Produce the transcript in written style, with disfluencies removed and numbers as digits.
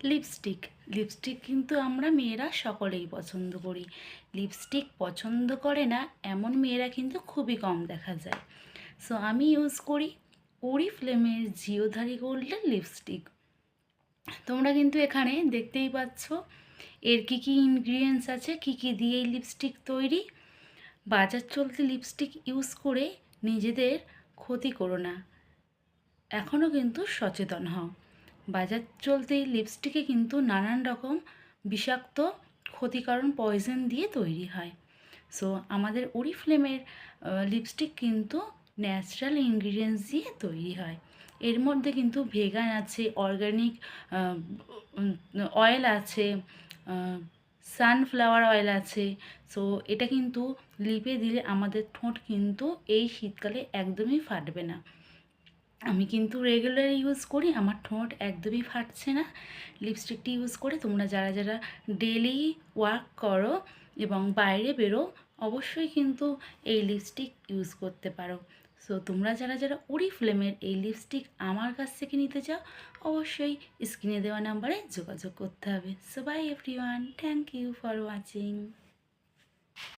Lipstick lipstick কিন্তু আমরা মেয়েরা সকলেই পছন্দ করি। লিপস্টিক পছন্দ করে না এমন মেয়েরা কিন্তু খুবই কম দেখা যায়। সো আমি ইউজ করি ওরিফ্লেমের জিওধারী গোল্ডের লিপস্টিক। তোমরা কিন্তু এখানে দেখতেই পাচ্ছ এর কী কী ইনগ্রিডিয়েন্টস আছে, কী কী দিয়ে এই লিপস্টিক তৈরি। বাজার চলতি লিপস্টিক ইউজ করে নিজেদের ক্ষতি করো না, এখনও কিন্তু সচেতন হও। বাজার চলতি লিপস্টিকে কিন্তু নানান রকম বিষাক্ত ক্ষতিকারণ পয়জন দিয়ে তৈরি হয়। সো আমাদের ওরিফ্লেমের লিপস্টিক কিন্তু ন্যাচারাল ইনগ্রিডিয়েন্টস দিয়ে তৈরি হয়। এর মধ্যে কিন্তু ভেগান আছে, অর্গানিক অয়েল আছে, সানফ্লাওয়ার অয়েল আছে। সো এটা কিন্তু লিপে দিলে আমাদের ঠোঁট কিন্তু এই শীতকালে একদমই ফাটবে না। আমি কিন্তু রেগুলার ইউজ করি, আমার ঠোঁট একদমই ফাটছে না লিপস্টিকটি ইউজ করে। তোমরা যারা যারা ডেলি ওয়ার্ক করো এবং বাইরে বেরো অবশ্যই কিন্তু এই লিপস্টিক ইউজ করতে পারো। সো তোমরা যারা যারা ওরিফ্লেমের এই লিপস্টিক আমার কাছ থেকে নিতে চাও অবশ্যই স্ক্রিনে দেওয়া নাম্বারে যোগাযোগ করতে হবে। So bye everyone, thank you for watching.